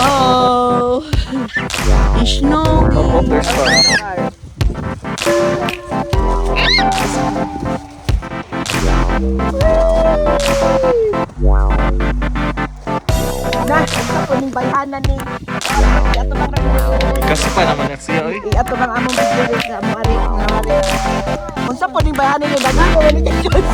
Oh, it's snowing. Oh, there's fun. Nah, sa puning bayhanan ni. Ato lang Kasi pa naman yan siya, oy. ato lang among video sa mari na mari. Unsa puning bayhanan ni dagan ni Jones.